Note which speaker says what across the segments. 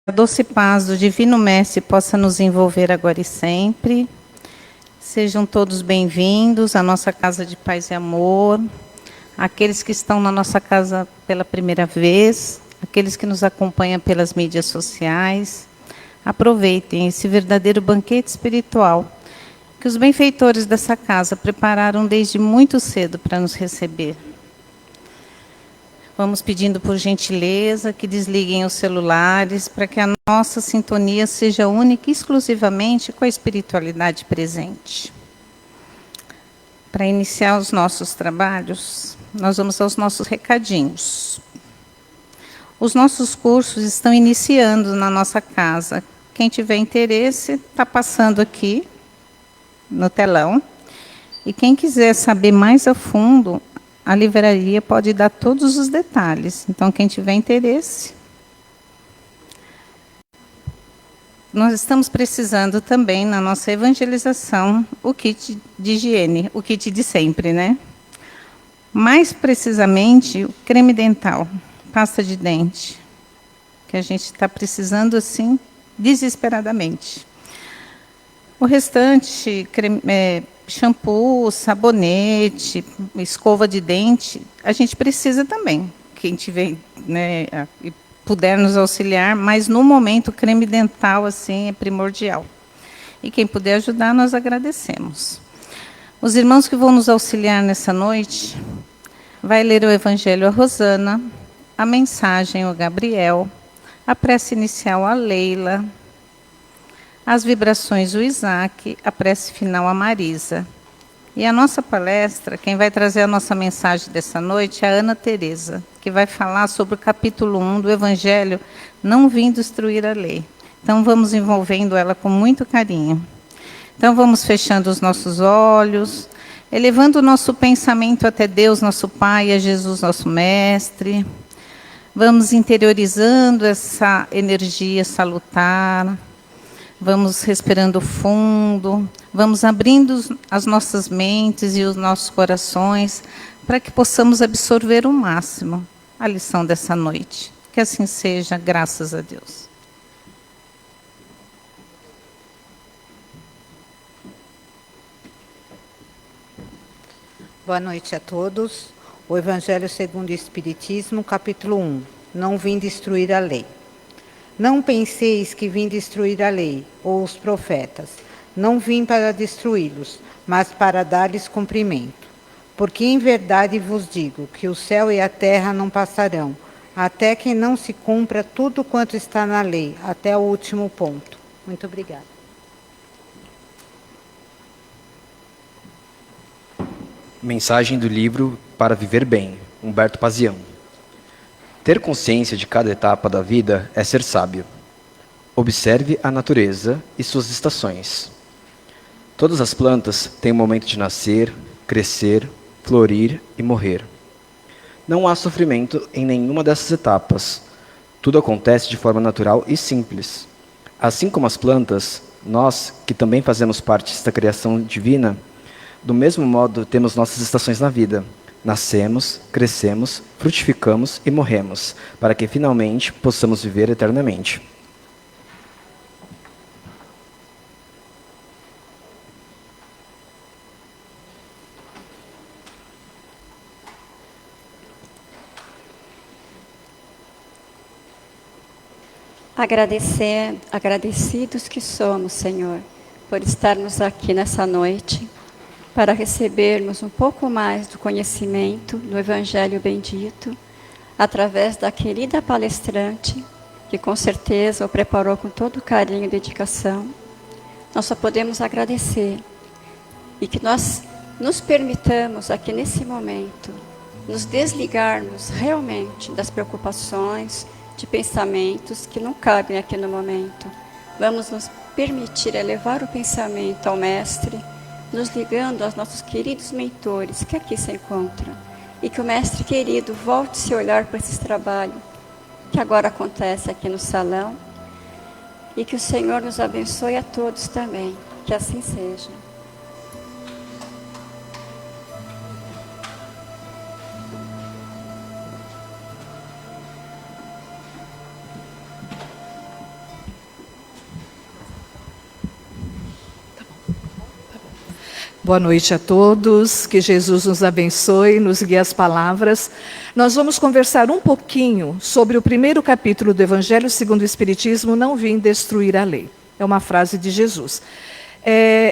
Speaker 1: A doce paz do Divino Mestre possa nos envolver agora e sempre. Sejam todos bem-vindos à nossa casa de paz e amor. Aqueles que estão na nossa casa pela primeira vez, aqueles que nos acompanham pelas mídias sociais. Aproveitem esse verdadeiro banquete espiritual que os benfeitores dessa casa prepararam desde muito cedo para nos receber. Vamos pedindo por gentileza que desliguem os celulares para que a nossa sintonia seja única e exclusivamente com a espiritualidade presente. Para iniciar os nossos trabalhos, nós vamos aos nossos recadinhos. Os nossos cursos estão iniciando na nossa casa. Quem tiver interesse, está passando aqui no telão. E quem quiser saber mais a fundo, a livraria pode dar todos os detalhes. Então, quem tiver interesse. Nós estamos precisando também, na nossa evangelização, o kit de higiene, o kit de sempre, né? Mais precisamente, o creme dental, pasta de dente, que a gente está precisando, assim, desesperadamente. O restante, shampoo, sabonete, escova de dente, a gente precisa também. Quem tiver, né, e puder nos auxiliar, mas no momento o creme dental assim é primordial. E quem puder ajudar, nós agradecemos. Os irmãos que vão nos auxiliar nessa noite, vai ler o Evangelho a Rosana, a mensagem o Gabriel, a prece inicial a Leila, as vibrações o Isaac, a prece final a Marisa. E a nossa palestra, quem vai trazer a nossa mensagem dessa noite é a Ana Teresa, que vai falar sobre o capítulo 1 do Evangelho, Não Vim Destruir a Lei. Então, vamos envolvendo ela com muito carinho. Então, vamos fechando os nossos olhos, elevando o nosso pensamento até Deus, nosso Pai, a Jesus, nosso Mestre. Vamos interiorizando essa energia salutar. Vamos respirando fundo, vamos abrindo as nossas mentes e os nossos corações para que possamos absorver o máximo a lição dessa noite. Que assim seja, graças a Deus.
Speaker 2: Boa noite a todos. O Evangelho segundo o Espiritismo, capítulo 1. Não vim destruir a lei. Não penseis que vim destruir a lei, ou os profetas. Não vim para destruí-los, mas para dar-lhes cumprimento. Porque em verdade vos digo que o céu e a terra não passarão, até que não se cumpra tudo quanto está na lei, até o último ponto. Muito obrigada.
Speaker 3: Mensagem do livro Para Viver Bem, Humberto Pazião. Ter consciência de cada etapa da vida é ser sábio. Observe a natureza e suas estações. Todas as plantas têm um momento de nascer, crescer, florir e morrer. Não há sofrimento em nenhuma dessas etapas. Tudo acontece de forma natural e simples. Assim como as plantas, nós, que também fazemos parte desta criação divina, do mesmo modo temos nossas estações na vida. Nascemos, crescemos, frutificamos e morremos, para que finalmente possamos viver eternamente.
Speaker 4: Agradecidos que somos, Senhor, por estarmos aqui nessa noite, para recebermos um pouco mais do conhecimento do Evangelho bendito, através da querida palestrante, que com certeza o preparou com todo carinho e dedicação. Nós só podemos agradecer, e que nós nos permitamos aqui nesse momento, nos desligarmos realmente das preocupações, de pensamentos que não cabem aqui no momento. Vamos nos permitir elevar o pensamento ao Mestre, nos ligando aos nossos queridos mentores que aqui se encontram. E que o Mestre querido volte se olhar para esse trabalho que agora acontece aqui no salão. E que o Senhor nos abençoe a todos também. Que assim seja.
Speaker 5: Boa noite a todos, que Jesus nos abençoe, nos guie as palavras. Nós vamos conversar um pouquinho sobre o primeiro capítulo do Evangelho segundo o Espiritismo, Não Vim Destruir a Lei. É uma frase de Jesus.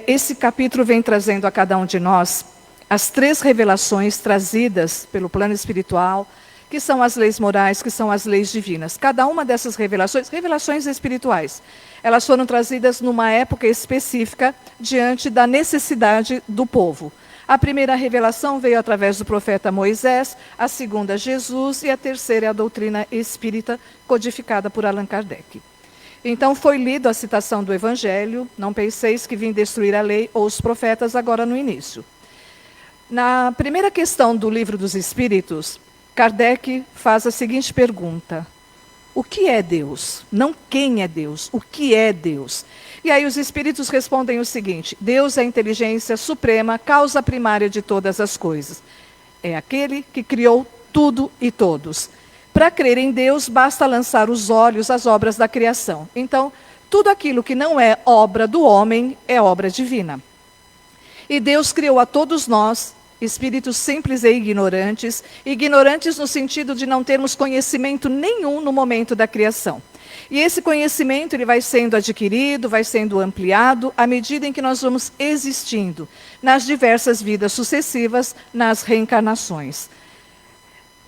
Speaker 5: Esse capítulo vem trazendo a cada um de nós as 3 revelações trazidas pelo plano espiritual, que são as leis morais, que são as leis divinas. Cada uma dessas revelações espirituais, elas foram trazidas numa época específica, diante da necessidade do povo. A primeira revelação veio através do profeta Moisés, a segunda Jesus e a terceira é a doutrina espírita, codificada por Allan Kardec. Então foi lido a citação do Evangelho, não penseis que vim destruir a lei ou os profetas, agora no início. Na primeira questão do Livro dos Espíritos, Kardec faz a seguinte pergunta: o que é Deus? Não quem é Deus, o que é Deus? E aí os espíritos respondem o seguinte: Deus é a inteligência suprema, causa primária de todas as coisas. É aquele que criou tudo e todos. Para crer em Deus, basta lançar os olhos às obras da criação. Então, tudo aquilo que não é obra do homem é obra divina. E Deus criou a todos nós, espíritos simples e ignorantes no sentido de não termos conhecimento nenhum no momento da criação. E esse conhecimento ele vai sendo adquirido, vai sendo ampliado à medida em que nós vamos existindo nas diversas vidas sucessivas, nas reencarnações.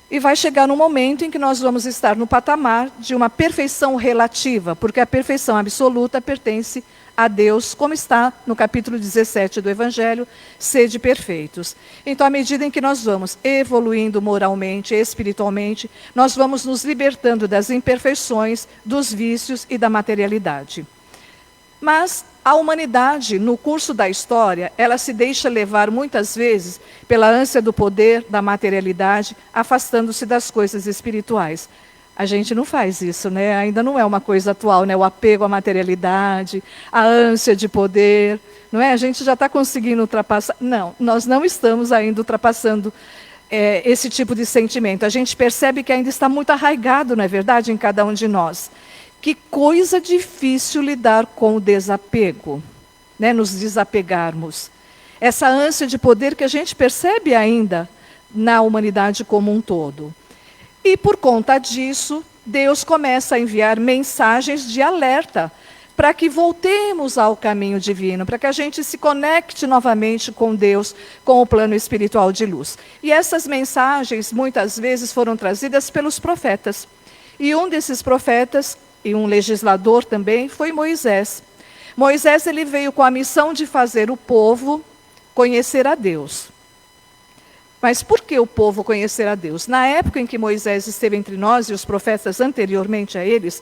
Speaker 5: E vai chegar um momento em que nós vamos estar no patamar de uma perfeição relativa, porque a perfeição absoluta pertence a Deus, como está no capítulo 17 do Evangelho, sede perfeitos. Então, à medida em que nós vamos evoluindo moralmente, espiritualmente, nós vamos nos libertando das imperfeições, dos vícios e da materialidade. Mas a humanidade, no curso da história, ela se deixa levar muitas vezes pela ânsia do poder, da materialidade, afastando-se das coisas espirituais. A gente não faz isso, né? Ainda não é uma coisa atual, né? O apego à materialidade, a ânsia de poder, não é? A gente já está conseguindo ultrapassar. Não, nós não estamos ainda ultrapassando esse tipo de sentimento. A gente percebe que ainda está muito arraigado, não é verdade, em cada um de nós. Que coisa difícil lidar com o desapego, né? Nos desapegarmos. Essa ânsia de poder que a gente percebe ainda na humanidade como um todo. E por conta disso, Deus começa a enviar mensagens de alerta para que voltemos ao caminho divino, para que a gente se conecte novamente com Deus, com o plano espiritual de luz. E essas mensagens, muitas vezes, foram trazidas pelos profetas. E um desses profetas, e um legislador também, foi Moisés. Moisés ele veio com a missão de fazer o povo conhecer a Deus. Mas por que o povo conhecer a Deus? Na época em que Moisés esteve entre nós e os profetas anteriormente a eles,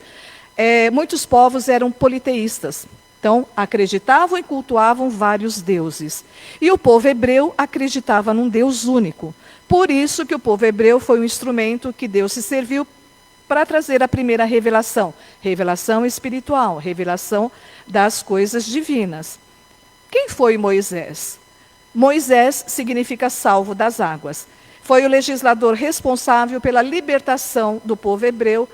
Speaker 5: muitos povos eram politeístas. Então, acreditavam e cultuavam vários deuses. E o povo hebreu acreditava num Deus único. Por isso que o povo hebreu foi um instrumento que Deus se serviu para trazer a primeira revelação. Revelação espiritual, revelação das coisas divinas. Quem foi Moisés? Moisés significa salvo das águas. Foi o legislador responsável pela libertação do povo hebreu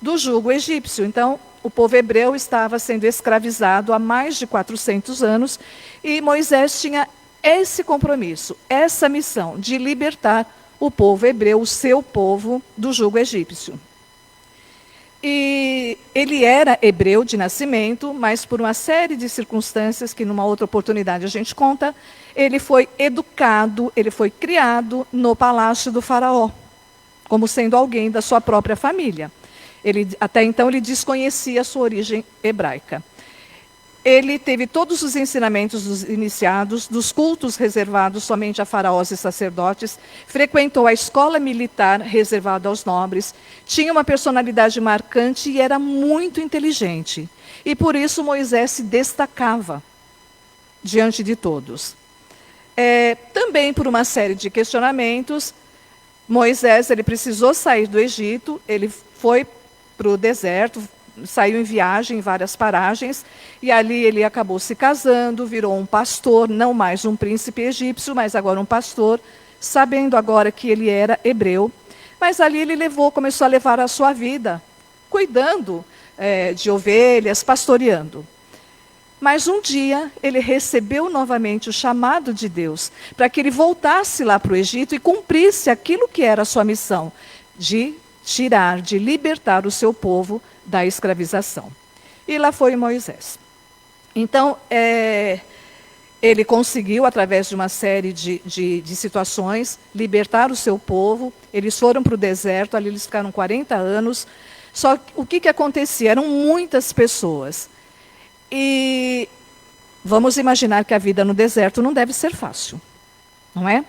Speaker 5: do jugo egípcio. Então, o povo hebreu estava sendo escravizado há mais de 400 anos e Moisés tinha esse compromisso, essa missão de libertar o povo hebreu, o seu povo, do jugo egípcio. E ele era hebreu de nascimento, mas por uma série de circunstâncias que numa outra oportunidade a gente conta, ele foi educado, ele foi criado no palácio do faraó, como sendo alguém da sua própria família. Até então ele desconhecia a sua origem hebraica. Ele teve todos os ensinamentos dos iniciados, dos cultos reservados somente a faraós e sacerdotes, frequentou a escola militar reservada aos nobres, tinha uma personalidade marcante e era muito inteligente. E por isso Moisés se destacava diante de todos. Também por uma série de questionamentos, Moisés ele precisou sair do Egito, ele foi para o deserto, saiu em viagem em várias paragens, e ali ele acabou se casando, virou um pastor, não mais um príncipe egípcio, mas agora um pastor, sabendo agora que ele era hebreu. Mas ali ele começou a levar a sua vida, cuidando de ovelhas, pastoreando. Mas um dia ele recebeu novamente o chamado de Deus para que ele voltasse lá para o Egito e cumprisse aquilo que era a sua missão, de tirar, de libertar o seu povo da escravização. E lá foi Moisés. Então, ele conseguiu, através de uma série de situações, libertar o seu povo. Eles foram para o deserto, ali eles ficaram 40 anos. Só que o que acontecia? Eram muitas pessoas. E vamos imaginar que a vida no deserto não deve ser fácil, não é?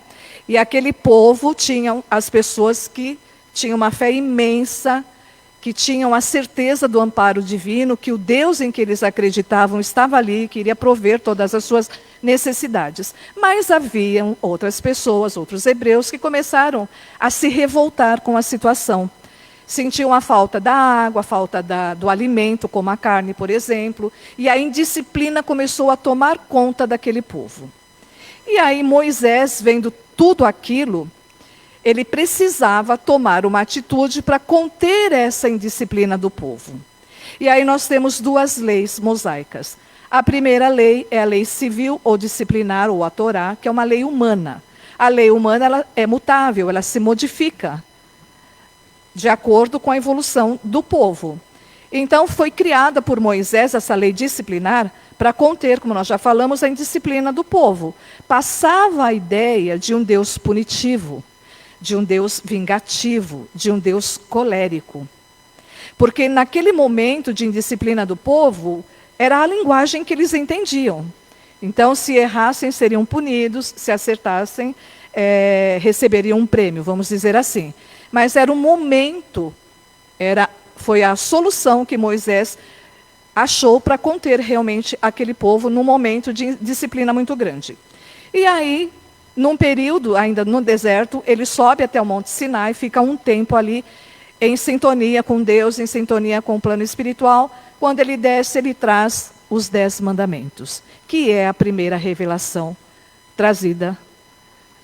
Speaker 5: E aquele povo tinham as pessoas que tinham uma fé imensa, que tinham a certeza do amparo divino, que o Deus em que eles acreditavam estava ali, que iria prover todas as suas necessidades. Mas haviam outras pessoas, outros hebreus, que começaram a se revoltar com a situação. Sentiam a falta da água, a falta do alimento, como a carne, por exemplo, e a indisciplina começou a tomar conta daquele povo. E aí Moisés, vendo tudo aquilo, ele precisava tomar uma atitude para conter essa indisciplina do povo. E aí nós temos duas leis mosaicas. A primeira lei é a lei civil ou disciplinar, ou a Torá, que é uma lei humana. A lei humana ela é mutável, ela se modifica de acordo com a evolução do povo. Então foi criada por Moisés essa lei disciplinar para conter, como nós já falamos, a indisciplina do povo. Passava a ideia de um Deus punitivo, de um Deus vingativo, de um Deus colérico. Porque naquele momento de indisciplina do povo, era a linguagem que eles entendiam. Então, se errassem, seriam punidos, se acertassem, receberiam um prêmio, vamos dizer assim. Mas era um momento, foi a solução que Moisés achou para conter realmente aquele povo num momento de disciplina muito grande. E aí, num período, ainda no deserto, ele sobe até o Monte Sinai, fica um tempo ali em sintonia com Deus, em sintonia com o plano espiritual. Quando ele desce, ele traz os 10 mandamentos, que é a primeira revelação trazida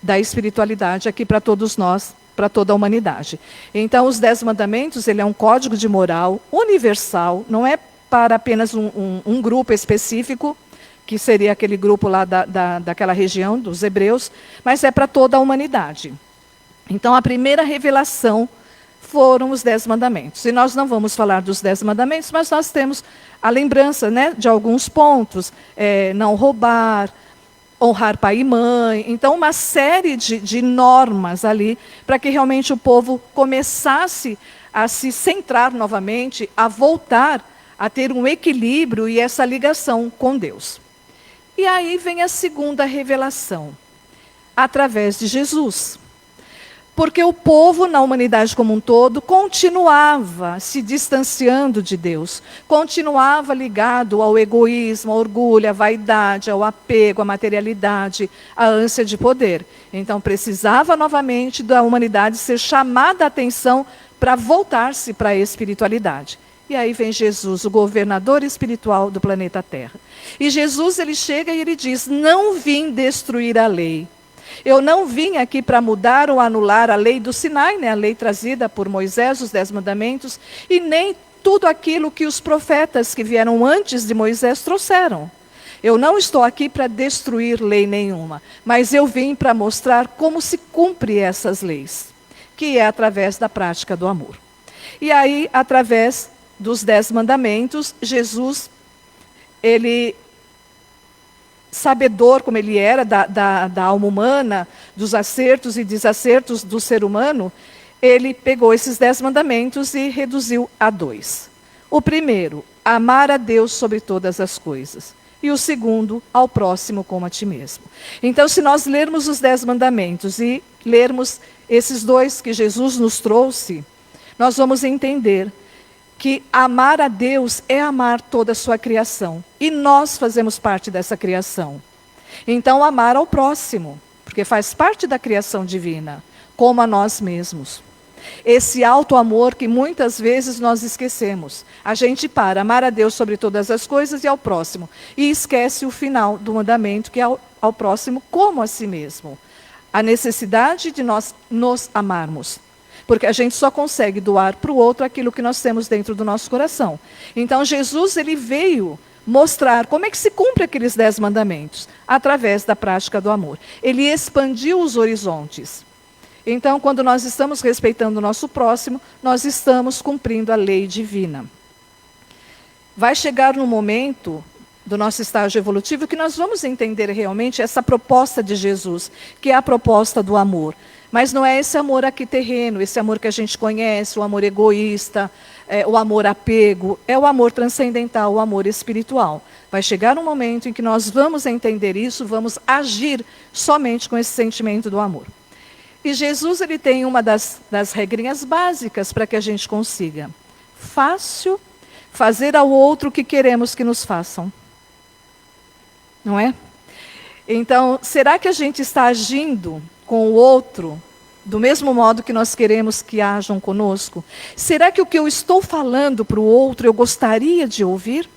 Speaker 5: da espiritualidade aqui para todos nós, para toda a humanidade. Então, os 10 mandamentos, ele é um código de moral universal, não é para apenas um grupo específico, que seria aquele grupo lá daquela região, dos hebreus, mas é para toda a humanidade. Então, a primeira revelação foram os 10 mandamentos. E nós não vamos falar dos 10 mandamentos, mas nós temos a lembrança, né, de alguns pontos. Não roubar, honrar pai e mãe. Então, uma série de normas ali, para que realmente o povo começasse a se centrar novamente, a voltar a ter um equilíbrio e essa ligação com Deus. E aí vem a segunda revelação, através de Jesus. Porque o povo, na humanidade como um todo, continuava se distanciando de Deus, continuava ligado ao egoísmo, ao orgulho, à vaidade, ao apego, à materialidade, à ânsia de poder. Então, precisava novamente da humanidade ser chamada a atenção para voltar-se para a espiritualidade. E aí vem Jesus, o governador espiritual do planeta Terra. E Jesus, ele chega e ele diz: não vim destruir a lei. Eu não vim aqui para mudar ou anular a lei do Sinai, né, a lei trazida por Moisés, os 10 mandamentos, e nem tudo aquilo que os profetas que vieram antes de Moisés trouxeram. Eu não estou aqui para destruir lei nenhuma, mas eu vim para mostrar como se cumpre essas leis, que é através da prática do amor. E aí, através dos 10 mandamentos, Jesus, ele, sabedor como ele era da alma humana, dos acertos e desacertos do ser humano, ele pegou esses 10 mandamentos e reduziu a 2. O primeiro, amar a Deus sobre todas as coisas. E o segundo, ao próximo como a ti mesmo. Então, se nós lermos os 10 mandamentos e lermos esses 2 que Jesus nos trouxe, nós vamos entender que amar a Deus é amar toda a sua criação. E nós fazemos parte dessa criação. Então, amar ao próximo, porque faz parte da criação divina, como a nós mesmos. Esse auto-amor que muitas vezes nós esquecemos. A gente para amar a Deus sobre todas as coisas e ao próximo. E esquece o final do mandamento, que é ao próximo como a si mesmo. A necessidade de nós nos amarmos. Porque a gente só consegue doar para o outro aquilo que nós temos dentro do nosso coração. Então, Jesus, ele veio mostrar como é que se cumpre aqueles 10 mandamentos, através da prática do amor. Ele expandiu os horizontes. Então, quando nós estamos respeitando o nosso próximo, nós estamos cumprindo a lei divina. Vai chegar no momento do nosso estágio evolutivo que nós vamos entender realmente essa proposta de Jesus, que é a proposta do amor. Mas não é esse amor aqui terreno, esse amor que a gente conhece, o amor egoísta, o amor apego, é o amor transcendental, o amor espiritual. Vai chegar um momento em que nós vamos entender isso, vamos agir somente com esse sentimento do amor. E Jesus, ele tem uma das regrinhas básicas para que a gente consiga. Fácil fazer ao outro o que queremos que nos façam. Não é? Então, será que a gente está agindo com o outro do mesmo modo que nós queremos que ajam conosco? Será que o que eu estou falando para o outro eu gostaria de ouvir?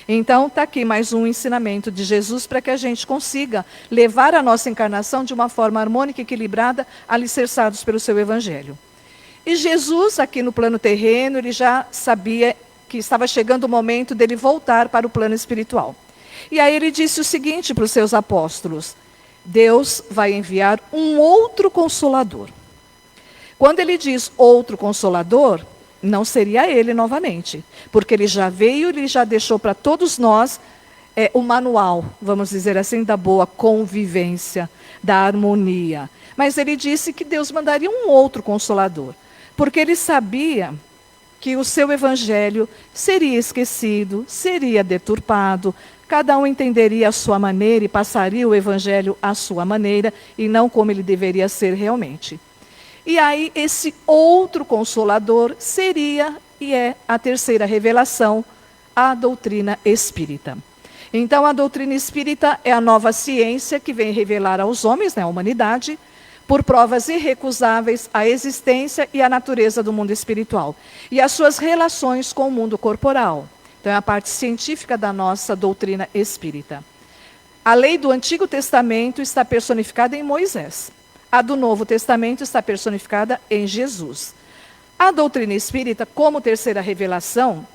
Speaker 5: Então, está aqui mais um ensinamento de Jesus para que a gente consiga levar a nossa encarnação de uma forma harmônica e equilibrada, alicerçados pelo seu Evangelho. E Jesus, aqui no plano terreno, ele já sabia que estava chegando o momento dele voltar para o plano espiritual. E aí ele disse o seguinte para os seus apóstolos: Deus vai enviar um outro Consolador. Quando ele diz outro Consolador, não seria ele novamente, porque ele já veio, ele já deixou para todos nós o manual, vamos dizer assim, da boa convivência, da harmonia. Mas ele disse que Deus mandaria um outro Consolador, porque ele sabia que o seu Evangelho seria esquecido, seria deturpado, cada um entenderia a sua maneira e passaria o Evangelho à sua maneira e não como ele deveria ser realmente. E aí esse outro Consolador seria e é a terceira revelação, a doutrina espírita. Então a doutrina espírita é a nova ciência que vem revelar aos homens, né, à humanidade, por provas irrecusáveis, a existência e a natureza do mundo espiritual e as suas relações com o mundo corporal. Então é a parte científica da nossa doutrina espírita. A lei do Antigo Testamento está personificada em Moisés. A do Novo Testamento está personificada em Jesus. A doutrina espírita, como terceira revelação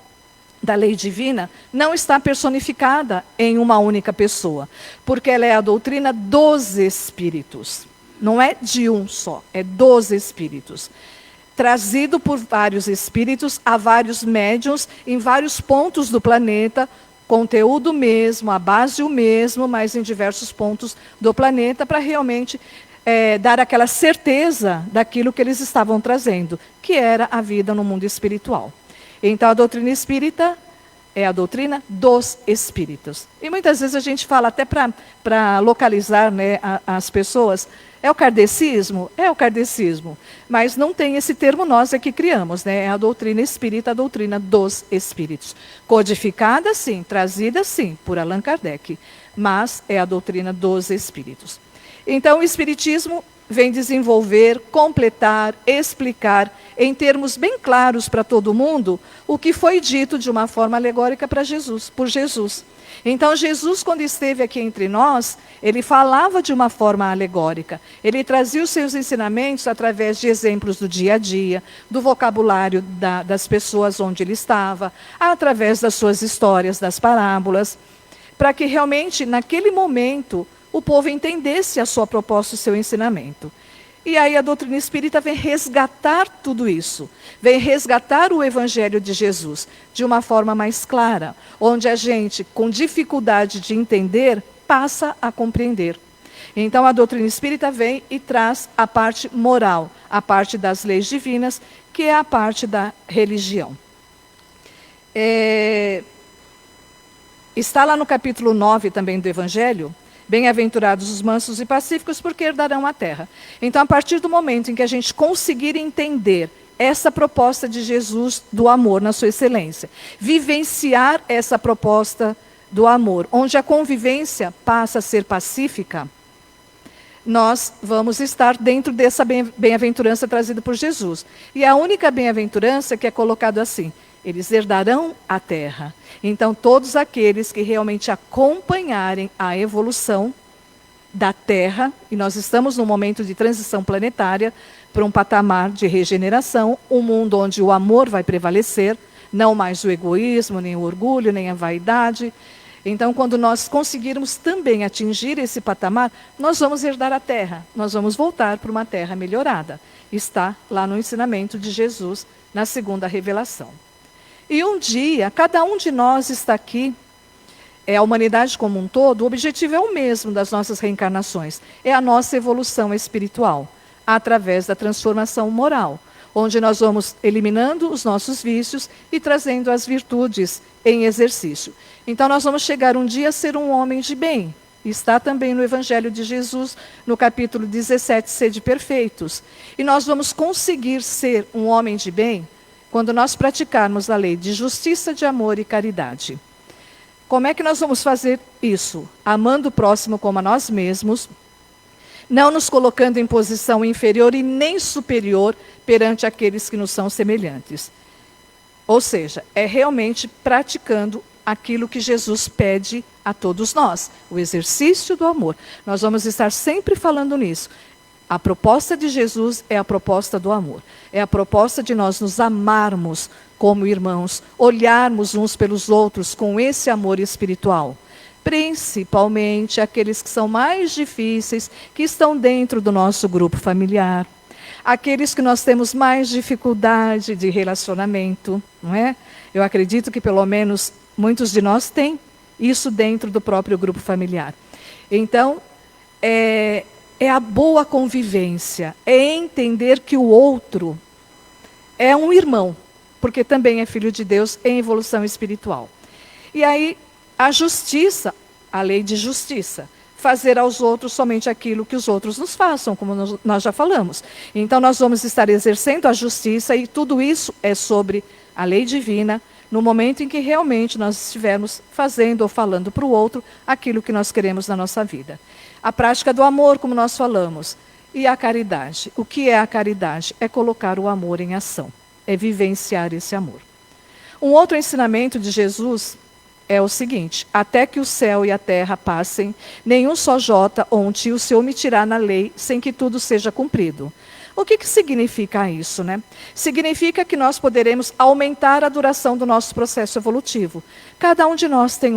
Speaker 5: da lei divina, não está personificada em uma única pessoa, porque ela é a doutrina dos espíritos. Não é de um só, é dos espíritos. Trazido por vários espíritos a vários médiuns em vários pontos do planeta, conteúdo mesmo, a base o mesmo, mas em diversos pontos do planeta, para realmente dar aquela certeza daquilo que eles estavam trazendo, que era a vida no mundo espiritual. Então a doutrina espírita é a doutrina dos espíritos. E muitas vezes a gente fala, até para localizar, né, as pessoas, é o kardecismo? É o kardecismo. Mas não tem esse termo, nós é que criamos, né? É a doutrina espírita, a doutrina dos espíritos. Codificada, sim, trazida, sim, por Allan Kardec. Mas é a doutrina dos espíritos. Então o Espiritismo vem desenvolver, completar, explicar, em termos bem claros para todo mundo, o que foi dito de uma forma alegórica para Jesus, por Jesus. Então Jesus, quando esteve aqui entre nós, ele falava de uma forma alegórica. Ele trazia os seus ensinamentos através de exemplos do dia a dia, do vocabulário das pessoas onde ele estava, através das suas histórias, das parábolas, para que realmente, naquele momento, o povo entendesse a sua proposta, o seu ensinamento. E aí a doutrina espírita vem resgatar tudo isso, vem resgatar o Evangelho de Jesus de uma forma mais clara, onde a gente, com dificuldade de entender, passa a compreender. Então a doutrina espírita vem e traz a parte moral, a parte das leis divinas, que é a parte da religião. Está lá no capítulo 9 também do Evangelho: bem-aventurados os mansos e pacíficos, porque herdarão a terra. Então, a partir do momento em que a gente conseguir entender essa proposta de Jesus do amor na sua excelência, vivenciar essa proposta do amor, onde a convivência passa a ser pacífica, nós vamos estar dentro dessa bem-aventurança trazida por Jesus. E a única bem-aventurança que é colocado assim: eles herdarão a terra. Então, todos aqueles que realmente acompanharem a evolução da Terra, e nós estamos num momento de transição planetária para um patamar de regeneração, um mundo onde o amor vai prevalecer, Não mais o egoísmo, nem o orgulho, nem a vaidade. Então, quando nós conseguirmos também atingir esse patamar, nós vamos herdar a terra, nós vamos voltar para uma terra melhorada. Está lá no ensinamento de Jesus, na segunda revelação. E um dia, cada um de nós está aqui, a humanidade como um todo, o objetivo é o mesmo das nossas reencarnações, é a nossa evolução espiritual, através da transformação moral, onde nós vamos eliminando os nossos vícios e trazendo as virtudes em exercício. Então nós vamos chegar um dia a ser um homem de bem. Está também no Evangelho de Jesus, no capítulo 17, sede perfeitos. E nós vamos conseguir ser um homem de bem quando nós praticarmos a lei de justiça, de amor e caridade. Como é que nós vamos fazer isso? Amando o próximo como a nós mesmos, não nos colocando em posição inferior e nem superior perante aqueles que nos são semelhantes. Ou seja, é realmente praticando aquilo que Jesus pede a todos nós, o exercício do amor. Nós vamos estar sempre falando nisso. A proposta de Jesus é a proposta do amor. É a proposta de nós nos amarmos como irmãos, olharmos uns pelos outros com esse amor espiritual. Principalmente aqueles que são mais difíceis, que estão dentro do nosso grupo familiar. Aqueles que nós temos mais dificuldade de relacionamento, não é? Eu acredito que pelo menos muitos de nós têm isso dentro do próprio grupo familiar. Então, é a boa convivência, é entender que o outro é um irmão, porque também é filho de Deus em evolução espiritual. E aí, a justiça, a lei de justiça, fazer aos outros somente aquilo que os outros nos façam, como nós já falamos. Então nós vamos estar exercendo a justiça e tudo isso é sobre a lei divina, no momento em que realmente nós estivermos fazendo ou falando para o outro aquilo que nós queremos na nossa vida. A prática do amor, como nós falamos, e a caridade. O que é a caridade? É colocar o amor em ação, é vivenciar esse amor. Um outro ensinamento de Jesus é o seguinte: até que o céu e a terra passem, nenhum só jota ou um tio se omitirá na lei, sem que tudo seja cumprido. O que significa isso, né? Significa que nós poderemos aumentar a duração do nosso processo evolutivo. Cada um de nós tem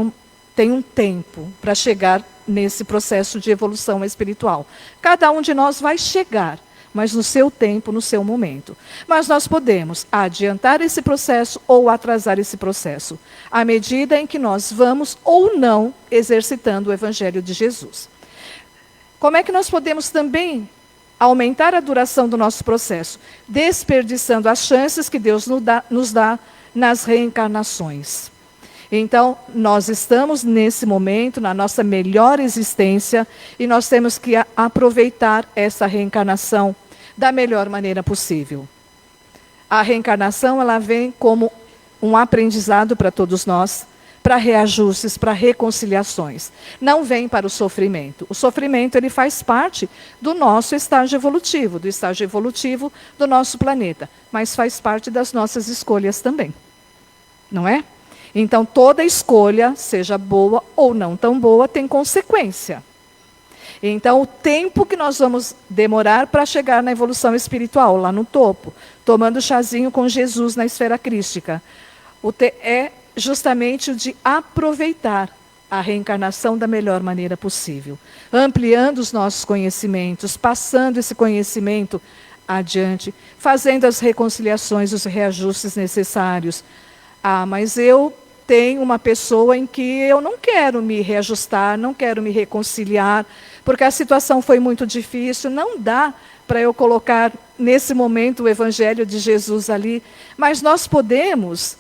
Speaker 5: um tempo para chegar nesse processo de evolução espiritual. Cada um de nós vai chegar, mas no seu tempo, no seu momento. Mas nós podemos adiantar esse processo ou atrasar esse processo, à medida em que nós vamos ou não exercitando o Evangelho de Jesus. Como é que nós podemos também aumentar a duração do nosso processo? Desperdiçando as chances que Deus nos dá nas reencarnações. Então, nós estamos nesse momento, na nossa melhor existência, e nós temos que aproveitar essa reencarnação da melhor maneira possível. A reencarnação, ela vem como um aprendizado para todos nós, para reajustes, para reconciliações. Não vem para o sofrimento. O sofrimento, ele faz parte do nosso estágio evolutivo, do estágio evolutivo do nosso planeta, mas faz parte das nossas escolhas também. Não é? Então, toda escolha, seja boa ou não tão boa, tem consequência. Então, o tempo que nós vamos demorar para chegar na evolução espiritual, lá no topo, tomando chazinho com Jesus na esfera crística, é justamente o de aproveitar a reencarnação da melhor maneira possível, ampliando os nossos conhecimentos, passando esse conhecimento adiante, fazendo as reconciliações, os reajustes necessários. Ah, mas eu tenho uma pessoa em que eu não quero me reajustar, não quero me reconciliar, porque a situação foi muito difícil, não dá para eu colocar nesse momento o Evangelho de Jesus ali, mas nós podemos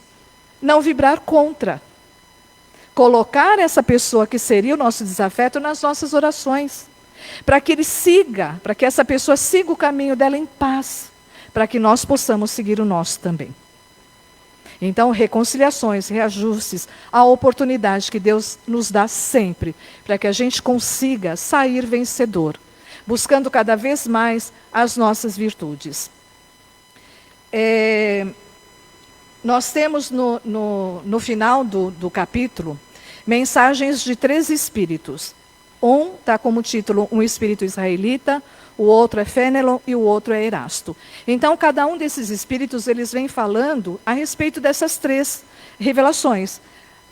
Speaker 5: não vibrar contra. Colocar essa pessoa que seria o nosso desafeto nas nossas orações, para que ele siga, para que essa pessoa siga o caminho dela em paz, para que nós possamos seguir o nosso também. Então, reconciliações, reajustes, a oportunidade que Deus nos dá sempre, para que a gente consiga sair vencedor, buscando cada vez mais as nossas virtudes. Nós temos no final do capítulo mensagens de 3 espíritos. Um está como título um espírito israelita, o outro é Fénelon e o outro é Erasto. Então, cada um desses espíritos, eles vêm falando a respeito dessas 3 revelações.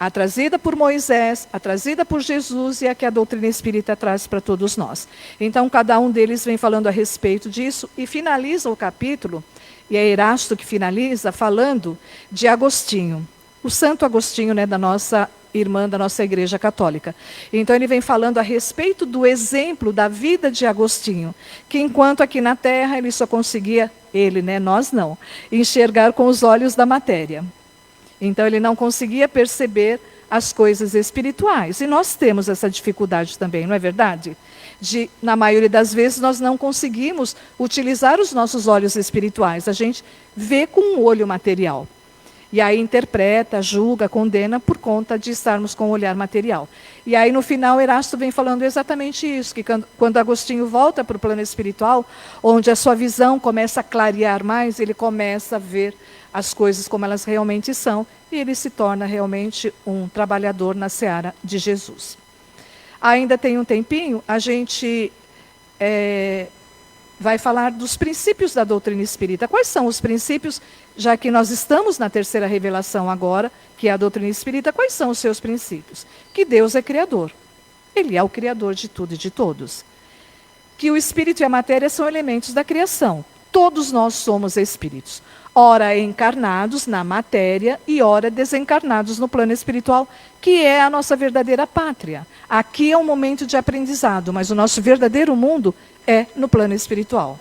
Speaker 5: A trazida por Moisés, a trazida por Jesus e a que a doutrina espírita traz para todos nós. Então, cada um deles vem falando a respeito disso e finaliza o capítulo, e é Erasto que finaliza, falando de Agostinho. O Santo Agostinho, né, da nossa irmã, da nossa Igreja Católica. Então, ele vem falando a respeito do exemplo da vida de Agostinho, que enquanto aqui na Terra ele só conseguia, ele, né, nós não, enxergar com os olhos da matéria. Então, ele não conseguia perceber as coisas espirituais. E nós temos essa dificuldade também, não é verdade? Na maioria das vezes, nós não conseguimos utilizar os nossos olhos espirituais. A gente vê com o olho material. E aí interpreta, julga, condena por conta de estarmos com o olhar material. E aí, no final, Erasto vem falando exatamente isso, que quando Agostinho volta para o plano espiritual, onde a sua visão começa a clarear mais, ele começa a ver as coisas como elas realmente são, e ele se torna realmente um trabalhador na seara de Jesus. Ainda tem um tempinho, a gente vai falar dos princípios da doutrina espírita. Quais são os princípios, já que nós estamos na 3ª revelação agora, que é a doutrina espírita, quais são os seus princípios? Que Deus é criador. Ele é o criador de tudo e de todos. Que o espírito e a matéria são elementos da criação. Todos nós somos espíritos. Ora encarnados na matéria e ora desencarnados no plano espiritual, que é a nossa verdadeira pátria. Aqui é um momento de aprendizado, mas o nosso verdadeiro mundo é no plano espiritual.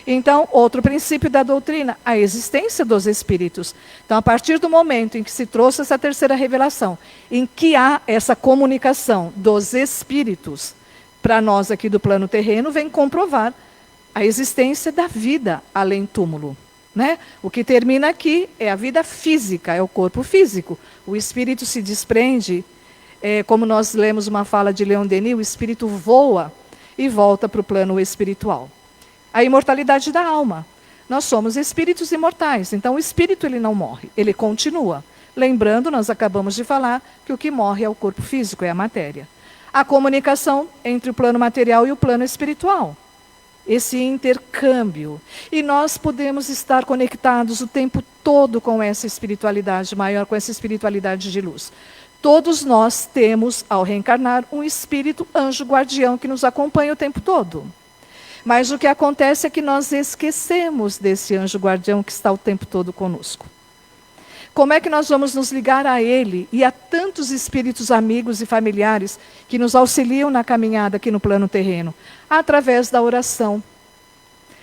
Speaker 5: Então, outro princípio da doutrina, a existência dos espíritos. Então, a partir do momento em que se trouxe essa 3ª revelação, em que há essa comunicação dos espíritos, para nós aqui do plano terreno, vem comprovar a existência da vida além túmulo. Né? O que termina aqui é a vida física, é o corpo físico. O espírito se desprende, como nós lemos uma fala de Leon Denis, o espírito voa e volta para o plano espiritual. A imortalidade da alma. Nós somos espíritos imortais, então o espírito ele não morre, ele continua. Lembrando, nós acabamos de falar que o que morre é o corpo físico, é a matéria. A comunicação entre o plano material e o plano espiritual. Esse intercâmbio. E nós podemos estar conectados o tempo todo com essa espiritualidade maior, com essa espiritualidade de luz. Todos nós temos, ao reencarnar, um espírito anjo guardião que nos acompanha o tempo todo. Mas o que acontece é que nós esquecemos desse anjo guardião que está o tempo todo conosco. Como é que nós vamos nos ligar a ele e a tantos espíritos amigos e familiares que nos auxiliam na caminhada aqui no plano terreno? Através da oração,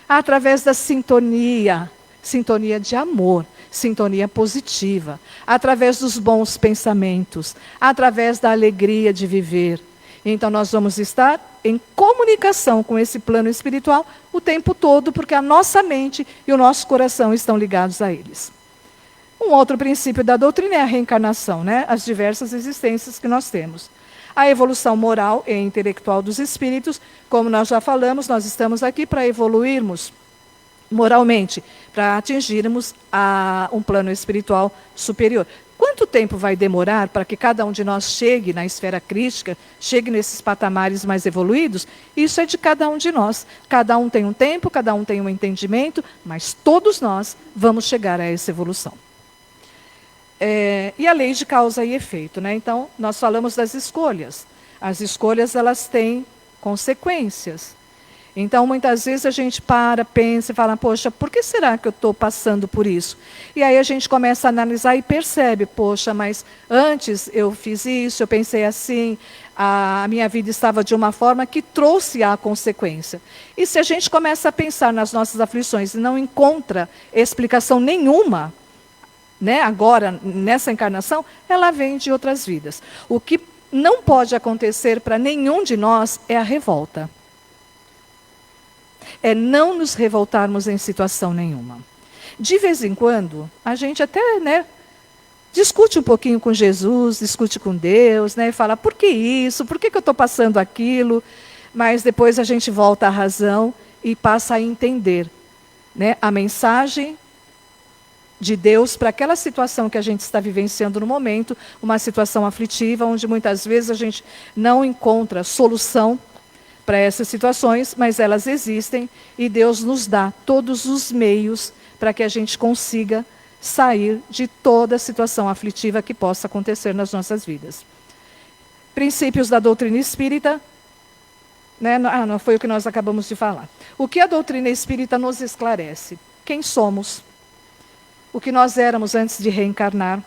Speaker 5: através da sintonia, sintonia de amor, sintonia positiva, através dos bons pensamentos, através da alegria de viver. Então nós vamos estar em comunicação com esse plano espiritual o tempo todo, porque a nossa mente e o nosso coração estão ligados a eles. Um outro princípio da doutrina é a reencarnação, né? As diversas existências que nós temos. A evolução moral e intelectual dos espíritos, como nós já falamos, nós estamos aqui para evoluirmos moralmente, para atingirmos um plano espiritual superior. Quanto tempo vai demorar para que cada um de nós chegue na esfera crística, chegue nesses patamares mais evoluídos? Isso é de cada um de nós. Cada um tem um tempo, cada um tem um entendimento, mas todos nós vamos chegar a essa evolução. E a lei de causa e efeito, né? Então, nós falamos das escolhas. As escolhas, elas têm consequências. Então, muitas vezes a gente pensa e fala, poxa, por que será que eu estou passando por isso? E aí a gente começa a analisar e percebe, poxa, mas antes eu fiz isso, eu pensei assim, a minha vida estava de uma forma que trouxe a consequência. E se a gente começa a pensar nas nossas aflições e não encontra explicação nenhuma, né, agora, nessa encarnação, ela vem de outras vidas. O que não pode acontecer para nenhum de nós é a revolta. É não nos revoltarmos em situação nenhuma. De vez em quando, a gente até, discute um pouquinho com Jesus, discute com Deus, e fala, por que isso? Por que eu estou passando aquilo? Mas depois a gente volta à razão e passa a entender, a mensagem de Deus para aquela situação que a gente está vivenciando no momento, uma situação aflitiva, onde muitas vezes a gente não encontra solução para essas situações, mas elas existem e Deus nos dá todos os meios para que a gente consiga sair de toda situação aflitiva que possa acontecer nas nossas vidas. Princípios da doutrina espírita, né? Não foi o que nós acabamos de falar. O que a doutrina espírita nos esclarece? Quem somos? O que nós éramos antes de reencarnar?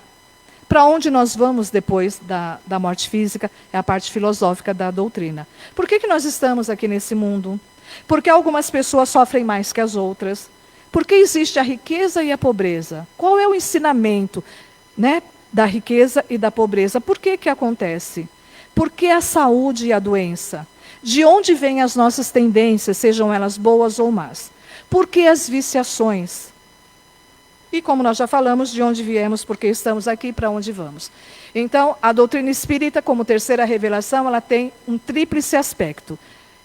Speaker 5: Para onde nós vamos depois da morte física? É a parte filosófica da doutrina. Por que nós estamos aqui nesse mundo? Por que algumas pessoas sofrem mais que as outras? Por que existe a riqueza e a pobreza? Qual é o ensinamento, né, da riqueza e da pobreza? Por que acontece? Por que a saúde e a doença? De onde vêm as nossas tendências, sejam elas boas ou más? Por que as viciações? E como nós já falamos, de onde viemos, porque estamos aqui e para onde vamos. Então, a doutrina espírita, como terceira revelação, ela tem um tríplice aspecto: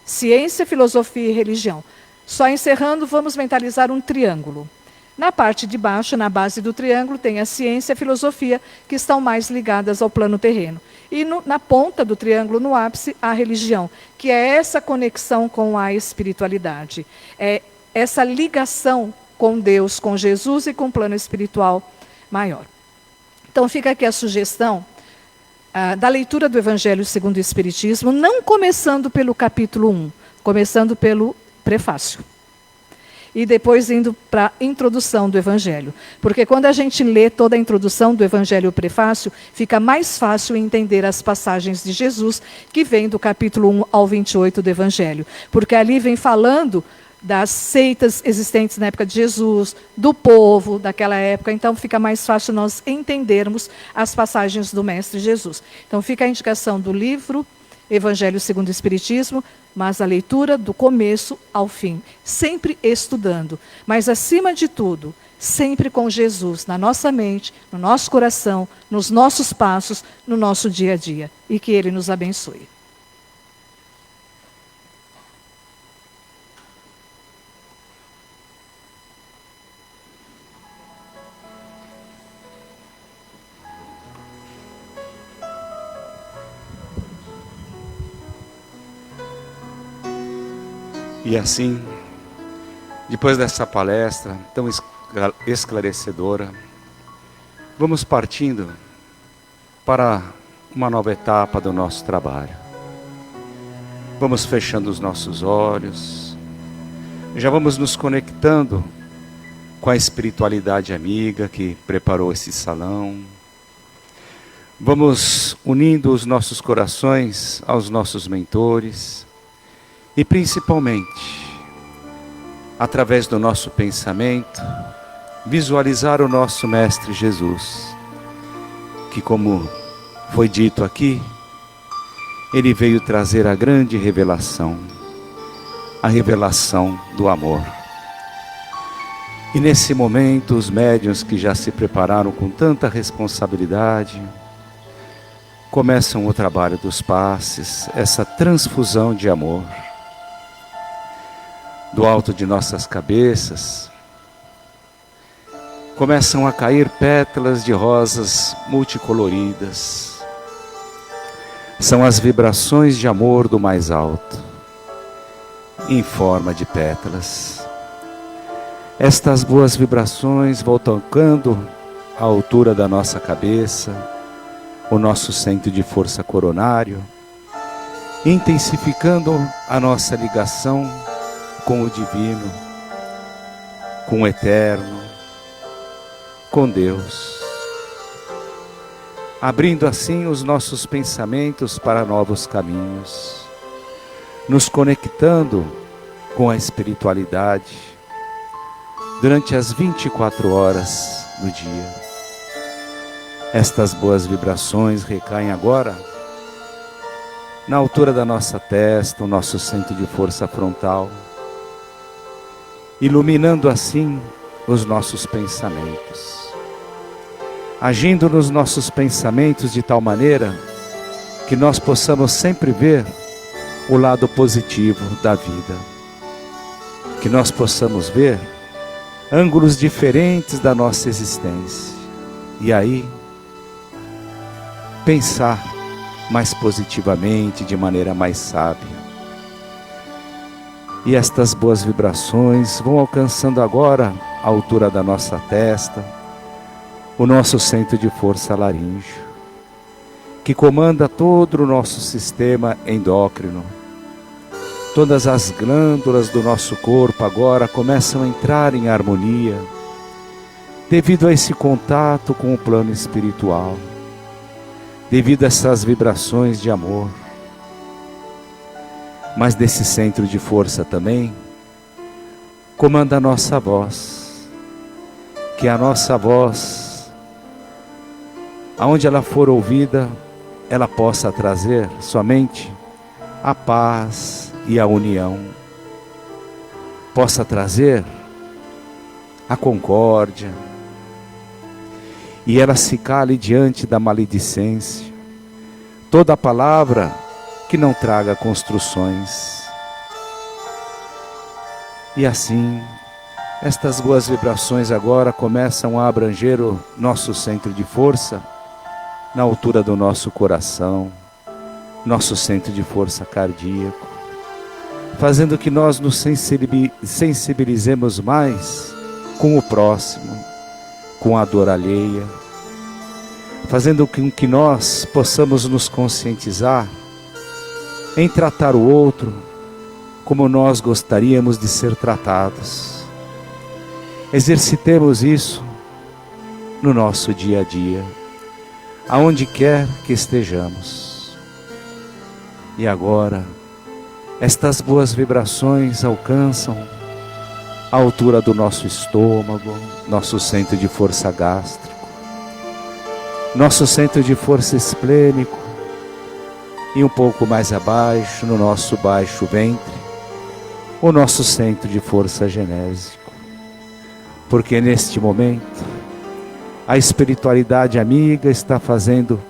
Speaker 5: ciência, filosofia e religião. Só encerrando, vamos mentalizar um triângulo. Na parte de baixo, na base do triângulo, tem a ciência e a filosofia, que estão mais ligadas ao plano terreno. E na ponta do triângulo, no ápice, a religião, que é essa conexão com a espiritualidade. É essa ligação com Deus, com Jesus e com o plano espiritual maior. Então fica aqui a sugestão da leitura do Evangelho segundo o Espiritismo, não começando pelo capítulo 1, começando pelo prefácio. E depois indo para a introdução do Evangelho. Porque quando a gente lê toda a introdução do Evangelho e o prefácio, fica mais fácil entender as passagens de Jesus, que vem do capítulo 1 ao 28 do Evangelho. Porque ali vem falando das seitas existentes na época de Jesus, do povo daquela época, então fica mais fácil nós entendermos as passagens do Mestre Jesus. Então fica a indicação do livro Evangelho segundo o Espiritismo, mas a leitura do começo ao fim, sempre estudando, mas acima de tudo, sempre com Jesus na nossa mente, no nosso coração, nos nossos passos, no nosso dia a dia, e que Ele nos abençoe.
Speaker 6: E assim, depois dessa palestra tão esclarecedora, vamos partindo para uma nova etapa do nosso trabalho. Vamos fechando os nossos olhos, já vamos nos conectando com a espiritualidade amiga que preparou esse salão. Vamos unindo os nossos corações aos nossos mentores. E principalmente, através do nosso pensamento, visualizar o nosso Mestre Jesus, que, como foi dito aqui, Ele veio trazer a grande revelação, a revelação do amor. E nesse momento, os médiuns que já se prepararam com tanta responsabilidade, começam o trabalho dos passes, essa transfusão de amor. Do alto de nossas cabeças, começam a cair pétalas de rosas multicoloridas. São as vibrações de amor do mais alto, em forma de pétalas. Estas boas vibrações vão tocando a altura da nossa cabeça, o nosso centro de força coronário, intensificando a nossa ligação com o divino, com o eterno, com Deus, abrindo assim os nossos pensamentos para novos caminhos, nos conectando com a espiritualidade durante as 24 horas do dia. Estas boas vibrações recaem agora na altura da nossa testa, o nosso centro de força frontal, iluminando assim os nossos pensamentos, agindo nos nossos pensamentos de tal maneira que nós possamos sempre ver o lado positivo da vida, que nós possamos ver ângulos diferentes da nossa existência, e aí pensar mais positivamente, de maneira mais sábia, E estas boas vibrações vão alcançando agora a altura da nossa testa, o nosso centro de força laríngeo, que comanda todo o nosso sistema endócrino. Todas as glândulas do nosso corpo agora começam a entrar em harmonia, devido a esse contato com o plano espiritual, devido a essas vibrações de amor. Mas desse centro de força também comanda a nossa voz, que a nossa voz, aonde ela for ouvida, ela possa trazer somente a paz e a união, possa trazer a concórdia, e ela se cale diante da maledicência, toda palavra que não traga construções. E assim, estas boas vibrações agora começam a abranger o nosso centro de força, na altura do nosso coração, nosso centro de força cardíaco, fazendo que nós nos sensibilizemos mais com o próximo, com a dor alheia, fazendo com que nós possamos nos conscientizar em tratar o outro como nós gostaríamos de ser tratados. Exercitemos isso no nosso dia a dia, aonde quer que estejamos. E agora, estas boas vibrações alcançam a altura do nosso estômago, nosso centro de força gástrico, nosso centro de força esplênico, e um pouco mais abaixo, no nosso baixo ventre, o nosso centro de força genésico. Porque neste momento, a espiritualidade amiga está fazendo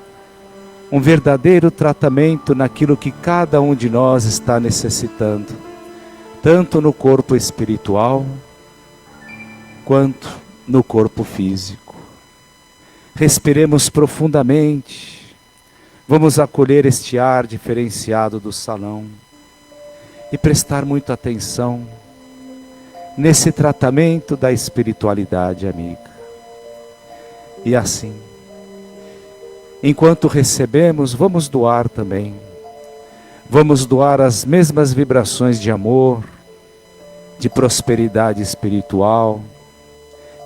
Speaker 6: um verdadeiro tratamento naquilo que cada um de nós está necessitando, tanto no corpo espiritual, quanto no corpo físico. Respiremos profundamente. Vamos acolher este ar diferenciado do salão e prestar muita atenção nesse tratamento da espiritualidade amiga. E assim, enquanto recebemos, vamos doar também. Vamos doar as mesmas vibrações de amor, de prosperidade espiritual,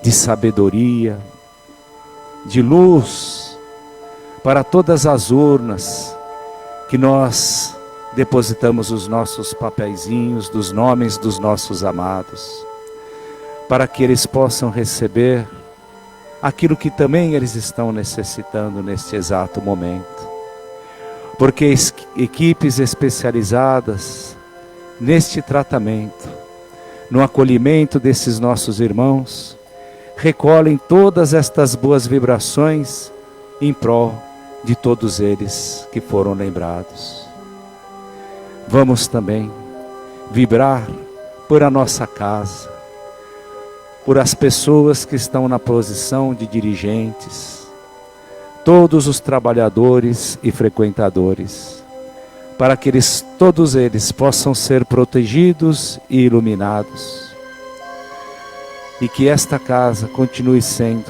Speaker 6: de sabedoria, de luz, para todas as urnas que nós depositamos os nossos papeizinhos dos nomes dos nossos amados, para que eles possam receber aquilo que também eles estão necessitando neste exato momento. Porque equipes especializadas neste tratamento, no acolhimento desses nossos irmãos, recolhem todas estas boas vibrações em prol de todos eles que foram lembrados. Vamos também vibrar por a nossa casa, por as pessoas que estão na posição de dirigentes, todos os trabalhadores e frequentadores, para que todos eles possam ser protegidos e iluminados, e que esta casa continue sendo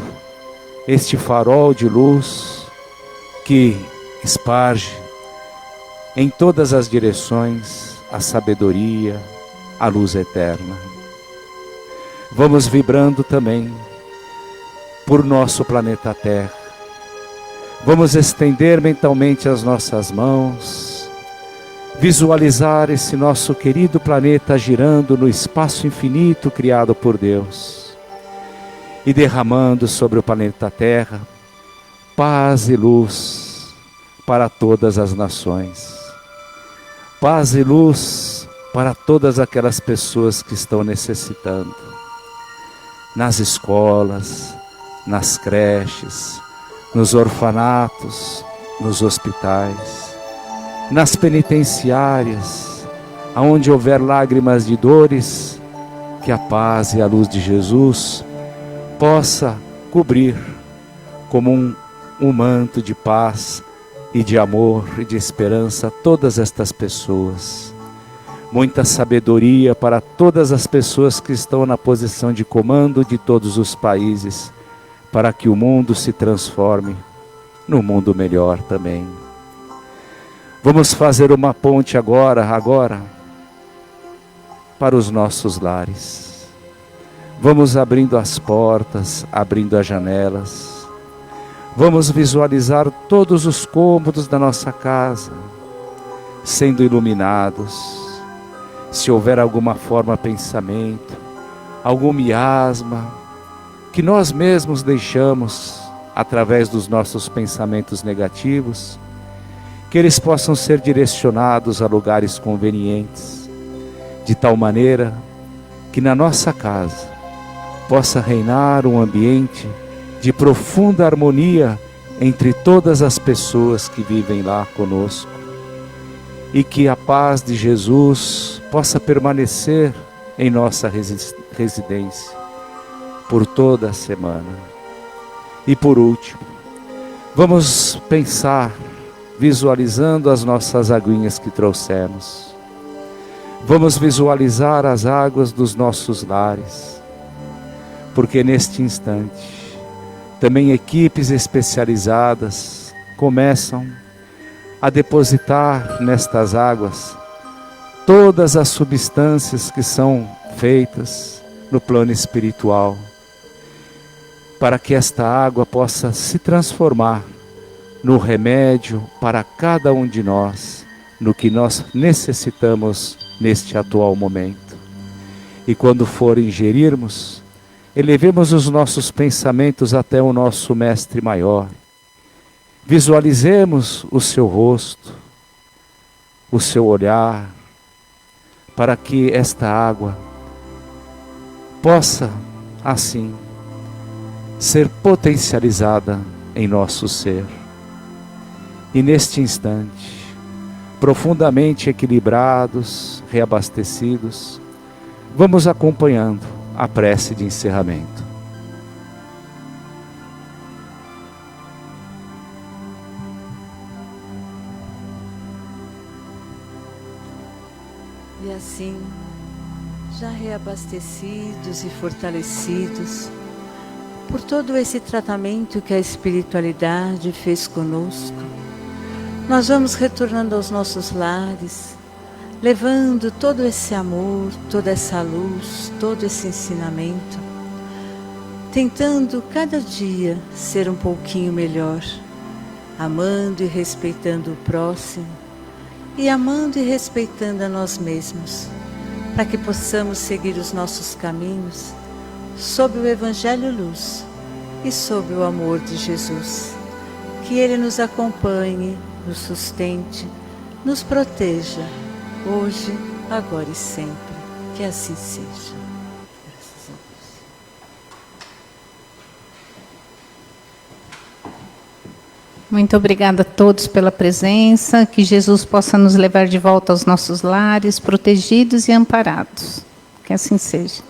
Speaker 6: este farol de luz que esparge em todas as direções a sabedoria, a luz eterna. Vamos vibrando também por nosso planeta Terra. Vamos estender mentalmente as nossas mãos, visualizar esse nosso querido planeta girando no espaço infinito criado por Deus e derramando sobre o planeta Terra paz e luz para todas as nações. Paz e luz para todas aquelas pessoas que estão necessitando. Nas escolas, nas creches, nos orfanatos, nos hospitais, nas penitenciárias, aonde houver lágrimas de dores, que a paz e a luz de Jesus possa cobrir como um manto de paz e de amor e de esperança todas estas pessoas. muita sabedoria para todas as pessoas que estão na posição de comando de todos os países, para que o mundo se transforme num mundo melhor também. Vamos fazer uma ponte agora, para os nossos lares. Vamos abrindo as portas, abrindo as janelas. Vamos visualizar todos os cômodos da nossa casa sendo iluminados. Se houver alguma forma de pensamento, algum miasma, que nós mesmos deixamos através dos nossos pensamentos negativos, que eles possam ser direcionados a lugares convenientes, de tal maneira que na nossa casa possa reinar um ambiente de profunda harmonia entre todas as pessoas que vivem lá conosco, e que a paz de Jesus possa permanecer em nossa residência por toda a semana. E por último, vamos pensar, visualizando as nossas aguinhas que trouxemos. Vamos visualizar as águas dos nossos lares, porque neste instante também equipes especializadas começam a depositar nestas águas todas as substâncias que são feitas no plano espiritual, para que esta água possa se transformar no remédio para cada um de nós, no que nós necessitamos neste atual momento. E quando for ingerirmos, elevemos os nossos pensamentos até o nosso Mestre Maior. Visualizemos o seu rosto, o seu olhar, para que esta água possa, assim, ser potencializada em nosso ser. E neste instante, profundamente equilibrados, reabastecidos, vamos acompanhando a prece de encerramento.
Speaker 7: E assim, já reabastecidos e fortalecidos por todo esse tratamento que a espiritualidade fez conosco, nós vamos retornando aos nossos lares, levando todo esse amor, toda essa luz, todo esse ensinamento, tentando cada dia ser um pouquinho melhor, amando e respeitando o próximo, e amando e respeitando a nós mesmos, para que possamos seguir os nossos caminhos sob o Evangelho Luz e sob o amor de Jesus. Que Ele nos acompanhe, nos sustente, nos proteja, hoje, agora e sempre. Que assim seja. Graças a Deus.
Speaker 1: Muito obrigada a todos pela presença. Que Jesus possa nos levar de volta aos nossos lares, protegidos e amparados. Que assim seja.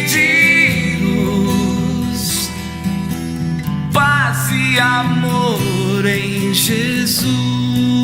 Speaker 8: De luz, paz e amor em Jesus.